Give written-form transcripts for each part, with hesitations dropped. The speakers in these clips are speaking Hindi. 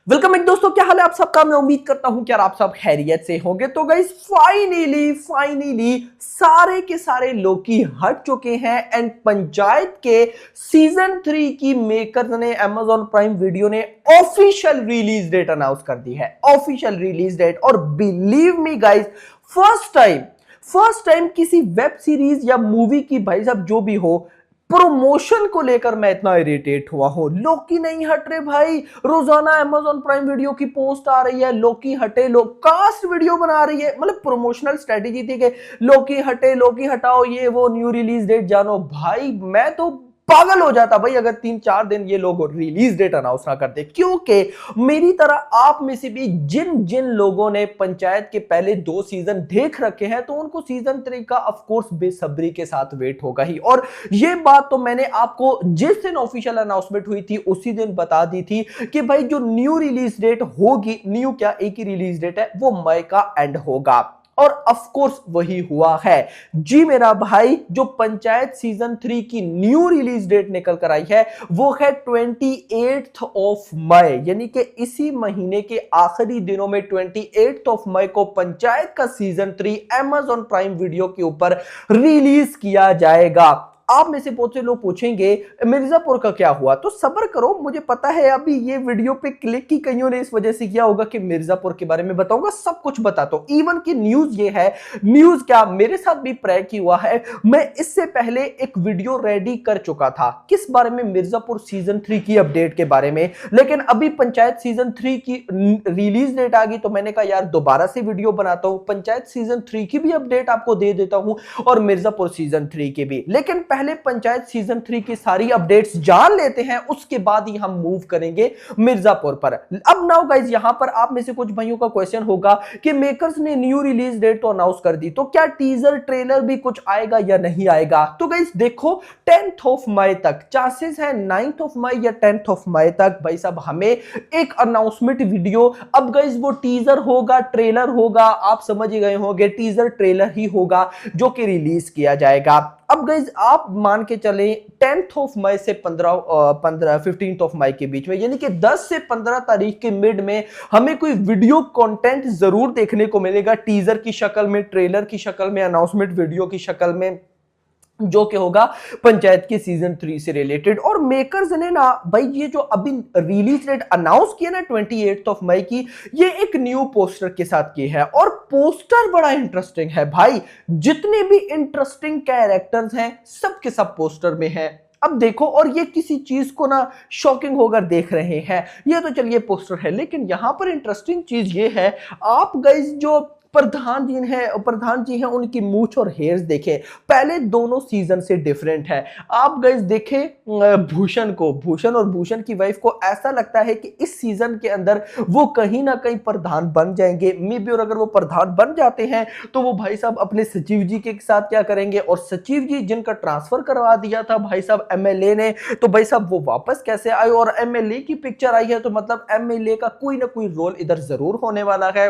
वेलकम एक दोस्तों, क्या हाल है आप सबका। मैं उम्मीद करता हूं कि यार आप सब खैरियत से होंगे। तो गाइस फाइनली सारे के सारे लोकी हट चुके हैं एंड पंचायत के सीजन 3 की मेकर्स ने Amazon प्राइम वीडियो ने ऑफिशियल रिलीज डेट अनाउंस कर दी है। Official release date. और believe me guys, first time किसी वेब सीरीज या मूवी की, भाई साहब जो भी हो, प्रमोशन को लेकर मैं इतना इरिटेट हुआ हूं। लोकी नहीं हट रहे भाई। रोजाना Amazon प्राइम वीडियो की पोस्ट आ रही है, लोकी हटे, लोग कास्ट वीडियो बना रही है। मतलब प्रमोशनल स्ट्रेटेजी थी कि लोकी हटे, लोकी हटाओ, ये वो, न्यू रिलीज डेट जानो। भाई मैं तो पागल हो जाता भाई अगर 3-4 दिन ये लोग रिलीज डेट अनाउंस ना करते, क्योंकि मेरी तरह आप में से भी जिन जिन लोगों ने पंचायत के पहले 2 सीजन देख रखे हैं, तो उनको सीजन 3 का ऑफ कोर्स बेसब्री के साथ वेट होगा ही। और ये बात तो मैंने आपको जिस दिन ऑफिशियल अनाउंसमेंट हुई थी उसी दिन बता दी थी कि भाई जो न्यू रिलीज डेट होगी, न्यू क्या, एक ही रिलीज डेट है, वो मई का एंड होगा। और ऑफ कोर्स वही हुआ है जी मेरा भाई। जो पंचायत सीजन 3 की न्यू रिलीज डेट निकल कर आई है वो है 28 मई, यानी कि इसी महीने के आखिरी दिनों में 28 मई को पंचायत का सीजन 3 Amazon प्राइम वीडियो के ऊपर रिलीज किया जाएगा। आप में से बहुत से लोग पूछेंगे मिर्जापुर का क्या हुआ, तो सब्र करो, मुझे पता है अभी ये वीडियो पे क्लिक ही कईयों ने इस वजह से किया होगा कि मिर्जापुर के बारे में बताऊंगा, सब कुछ बताता हूं। इवन की न्यूज ये है, न्यूज क्या, मेरे साथ भी प्रैंक ही हुआ है। मैं इससे पहले एक वीडियो रेडी कर चुका था किस बारे में, मिर्जापुर सीजन 3 की अपडेट के बारे में, लेकिन अभी पंचायत सीजन 3 की रिलीज डेट आ गई तो मैंने कहा यार दोबारा से वीडियो बनाता हूं, पंचायत सीजन 3 की भी अपडेट आपको दे देता हूं और मिर्जापुर सीजन 3 की भी। लेकिन पहले पंचायत सीजन 3 की सारी अपडेट्स जान लेते हैं, उसके बाद ही हम मूव करेंगे मिर्जापुर पर। अब नाउ गाइस, यहां पर आप में से कुछ भाइयों का क्वेश्चन होगा कि मेकर्स ने न्यू रिलीज डेट तो अनाउंस कर दी, तो क्या टीजर ट्रेलर भी कुछ आएगा या नहीं आएगा। तो गाइस देखो, 10th मई तक चांसेस है, 9th मई या 10th मई तक भाई साहब हमें एक अनाउंसमेंट वीडियो, अब गाइस वो टीजर होगा, ट्रेलर होगा, आप समझ ही गए होंगे, टीजर ट्रेलर ही होगा जो कि रिलीज किया जाएगा। अब गाइज आप मान के चले 10th मई से 15th मई के बीच में, यानी कि 10 से 15 तारीख के मिड में हमें कोई वीडियो कंटेंट जरूर देखने को मिलेगा, टीजर की शक्ल में, ट्रेलर की शक्ल में, अनाउंसमेंट वीडियो की शक्ल में, जो कि होगा पंचायत के सीजन 3 से रिलेटेड। और मेकर्स ने ना भाई ये जो अभी रिलीज डेट अनाउंस किया ना 28 मई की, ये एक न्यू पोस्टर के साथ की है। और पोस्टर बड़ा इंटरेस्टिंग है भाई, जितने भी इंटरेस्टिंग कैरेक्टर्स हैं सब के सब पोस्टर में हैं। अब देखो, और ये किसी चीज को ना शॉकिंग होकर देख रहे हैं, ये तो चलिए पोस्टर है, लेकिन यहां पर इंटरेस्टिंग चीज ये है, आप गाइस जो प्रधान जी हैं उनकी मूछ और हेयर्स देखें, पहले दोनों सीजन से डिफरेंट है। आप गाइस देखें भूषण को, भूषण और भूषण की वाइफ को, ऐसा लगता है कि इस सीजन के अंदर वो कहीं ना कहीं प्रधान बन जाएंगे मे बी। और अगर वो प्रधान बन जाते हैं तो वो भाई साहब अपने सचिव जी के साथ क्या करेंगे, और सचिव जी जिनका ट्रांसफर करवा दिया था भाई साहब एमएलए ने, तो भाई साहब वो वापस कैसे आए। और एमएलए की पिक्चर आई है तो मतलब एमएलए का कोई ना कोई रोल इधर जरूर होने वाला है।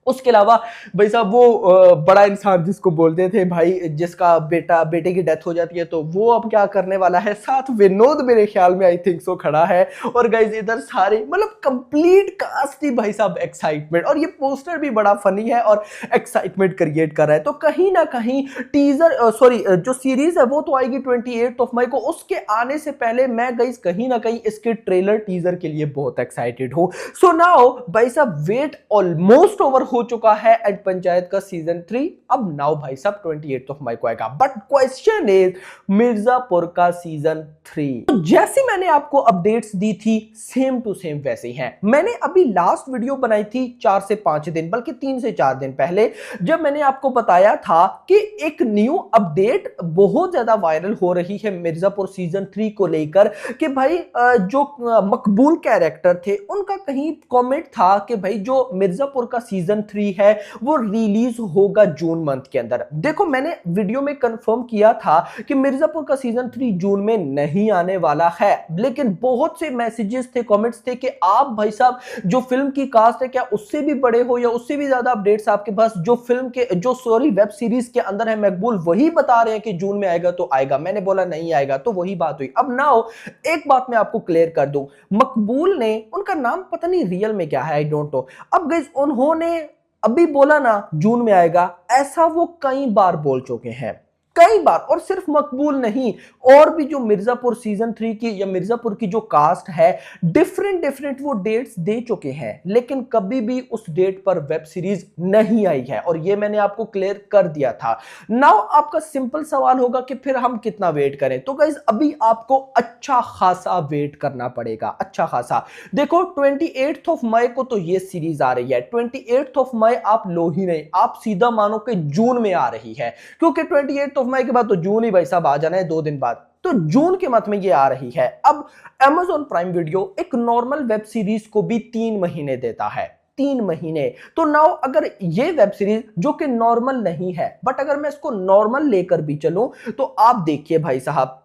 उसके अलावा भाई साहब वो बड़ा इंसान जिसको बोलते थे भाई, जिसका बेटे की डेथ हो जाती है, तो वो अब क्या करने वाला है। साथ विनोद मेरे ख्याल में आई थिंक सो खड़ा है। और गाइस इधर सारे मतलब कंप्लीट कास्ट ही भाई साहब एक्साइटमेंट, और ये पोस्टर भी बड़ा फनी है और एक्साइटमेंट क्रिएट कर रहा है। तो कहीं ना कहीं टीजर जो सीरीज है वो तो आएगी 28 मई को, उसके आने से पहले मैं गाइस कहीं ना कहीं इसके ट्रेलर टीजर के लिए बहुत एक्साइटेड हूं। सो नाउ भाई साहब वेट ऑलमोस्ट ओवर हो चुका है एंड पंचायत का सीजन 3 अब नाउ भाई साहब 28 मई को आएगा। बट क्वेश्चन इज मिर्जापुर का सीजन 3, तो जैसे मैंने आपको अपडेट्स दी थी सेम टू सेम वैसे ही हैं। मैंने अभी लास्ट वीडियो बनाई थी 4 से 5 दिन, बल्कि 3 से 4 दिन पहले, जब मैंने आपको बताया था कि एक न्यू अपडेट बहुत ज्यादा वायरल हो रही है मिर्जापुर सीजन 3 को लेकर, कि भाई जो मकबूल कैरेक्टर थे उनका कहीं कमेंट था कि भाई जो मिर्जापुर का सीजन सीजन 3 है वो रिलीज होगा जून मंथ के अंदर। देखो मैंने वीडियो में कंफर्म किया था कि मिर्जापुर का सीजन 3 जून में नहीं आने वाला है, लेकिन बहुत से मैसेजेस थे, कमेंट्स थे कि आप भाई साहब जो फिल्म की कास्ट है क्या उससे भी बड़े हो या उससे भी ज्यादा अपडेट्स आपके पास जो फिल्म के जो सॉरी वेब सीरीज के अंदर है मकबूल वही बता रहे हैं कि जून में आएगा तो आएगा। मैंने बोला नहीं आएगा, तो वही बात हुई। अब नाउ एक बात मैं आपको क्लियर कर दूं, मकबूल ने, उनका नाम पता नहीं रियल में क्या है, आई डोंट नो। अब गाइस उन्होंने अभी बोला ना जून में आएगा, ऐसा वो कई बार बोल चुके हैं, कई बार। और सिर्फ मकबूल नहीं, और भी जो मिर्जापुर सीजन 3 की या मिर्जापुर की जो कास्ट है डिफरेंट वो डेट्स दे चुके हैं, लेकिन कभी भी उस डेट पर वेब सीरीज नहीं आई है, और ये मैंने आपको क्लियर कर दिया था। नाउ आपका सिंपल सवाल होगा कि फिर हम कितना वेट करें, तो गाइस अभी आपको अच्छा खासा वेट करना पड़ेगा, अच्छा खासा। देखो 28 ऑफ मई को तो ये सीरीज आ रही है, 28 ऑफ मई आप लो ही नहीं, आप सीधा मानो कि जून में आ रही है, क्योंकि 28 ऑफ मई के बाद तो जून ही भाई साहब आ जाना है 2 दिन बाद, तो जून के मंथ में ये आ रही है। अब Amazon प्राइम वीडियो एक नॉर्मल वेब सीरीज को भी 3 महीने देता है, 3 महीने। तो नाउ अगर ये वेब सीरीज जो कि नॉर्मल नहीं है, बट अगर मैं इसको नॉर्मल लेकर भी चलूं तो आप देखिए भाई साहब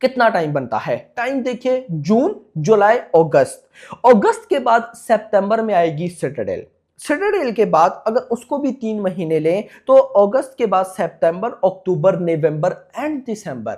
कितना टाइम बनता है, टाइम देखिए, जून, जुलाई, अगस्त के बाद सितंबर में आएगी सिटाडेल, सिटाडेल के बाद अगर उसको भी 3 महीने लें तो अगस्त के बाद सितंबर, अक्टूबर, नवंबर एंड दिसंबर।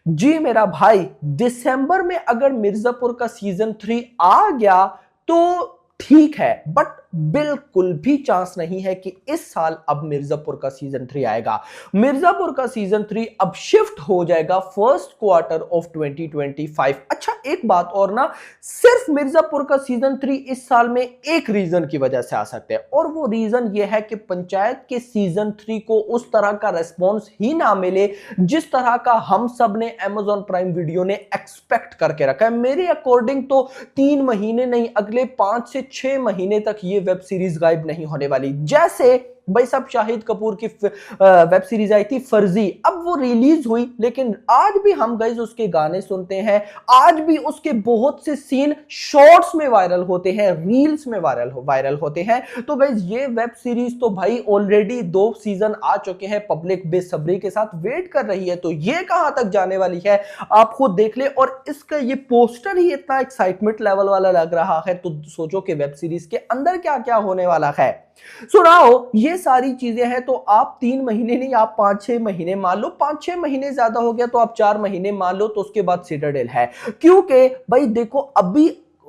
जी मेरा भाई, दिसंबर में अगर मिर्जापुर का सीजन 3 आ गया तो ठीक है, बट बिल्कुल भी चांस नहीं है कि इस साल अब मिर्जापुर का सीजन 3 आएगा। मिर्जापुर का सीजन 3 अब शिफ्ट हो जाएगा फर्स्ट क्वार्टर ऑफ 2025। अच्छा एक बात और ना, सिर्फ मिर्जापुर का सीजन 3 इस साल में एक रीजन की वजह से आ सकते हैं, और वो रीजन ये है कि पंचायत के सीजन 3 को उस तरह का रेस्पॉन्स ही ना मिले जिस तरह का हम सब ने Amazon प्राइम वीडियो ने एक्सपेक्ट करके रखा है। मेरे अकॉर्डिंग तो 3 महीने नहीं, अगले 5 से 6 महीने तक ये वेब सीरीज गायब नहीं होने वाली। जैसे भाई साहब शाहिद कपूर की वेब सीरीज आई थी फर्जी, अब वो रिलीज हुई, लेकिन आज भी हम गाइस उसके गाने सुनते हैं, आज भी उसके बहुत से सीन शॉर्ट्स में वायरल होते हैं, रील्स में वायरल होते हैं। तो गाइस ये वेब सीरीज तो भाई ऑलरेडी 2 सीजन आ चुके हैं, पब्लिक बेसब्री के साथ वेट कर रही है, तो ये कहां तक जाने वाली है आप खुद देख ले। और इसका ये पोस्टर ही इतना एक्साइटमेंट लेवल वाला लग रहा है, तो सोचो कि वेब सीरीज के अंदर क्या क्या होने वाला है। सुनाओ ये सारी चीजें हैं, तो आप 3 महीने नहीं, आप 5-6 महीने मान लो, 5-6 महीने ज्यादा हो गया तो आप 4 महीने मान लो, तो उसके बाद सिटाडेल है। क्योंकि भाई देखो अभी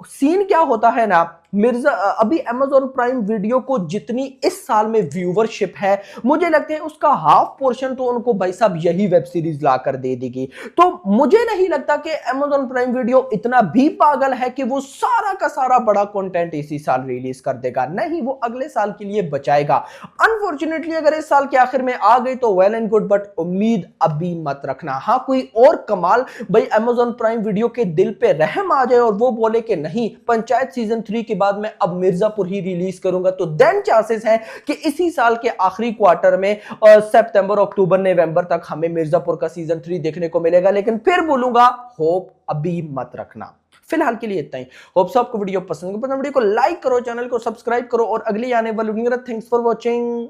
सीन क्या होता है ना, अभी Amazon प्राइम वीडियो को जितनी इस साल में व्यूवरशिप है, मुझे लगता है उसका हाफ पोर्शन तो उनको भाई साहब यही वेब सीरीज लाकर दे देगी। तो मुझे नहीं लगता कि Amazon प्राइम वीडियो इतना भी पागल है कि वो सारा का सारा बड़ा कंटेंट इसी साल रिलीज कर देगा, नहीं, वो अगले साल के लिए बचाएगा। अनफॉर्चुनेटली अगर इस साल के आखिर में आ गई तो वेल एंड गुड, बट उम्मीद अभी मत रखना। हाँ कोई और कमाल भाई Amazon प्राइम वीडियो के दिल पे रहम आ जाए और वो बोले कि नहीं पंचायत सीजन 3 के बाद मैं अब मिर्जापुर ही रिलीज करूंगा, तो देन चांसेस है कि इसी साल के आखिरी क्वार्टर में सितंबर, अक्टूबर, नवंबर तक हमें मिर्जापुर का सीजन 3 देखने को मिलेगा। लेकिन फिर बोलूंगा होप अभी मत रखना। फिलहाल के लिए इतना ही। होप आपको वीडियो पसंद वीडियो को लाइक करो, चैनल को सब्सक्राइब करो, और अगली आने वाली वीडियो थैंक्स फॉर वॉचिंग।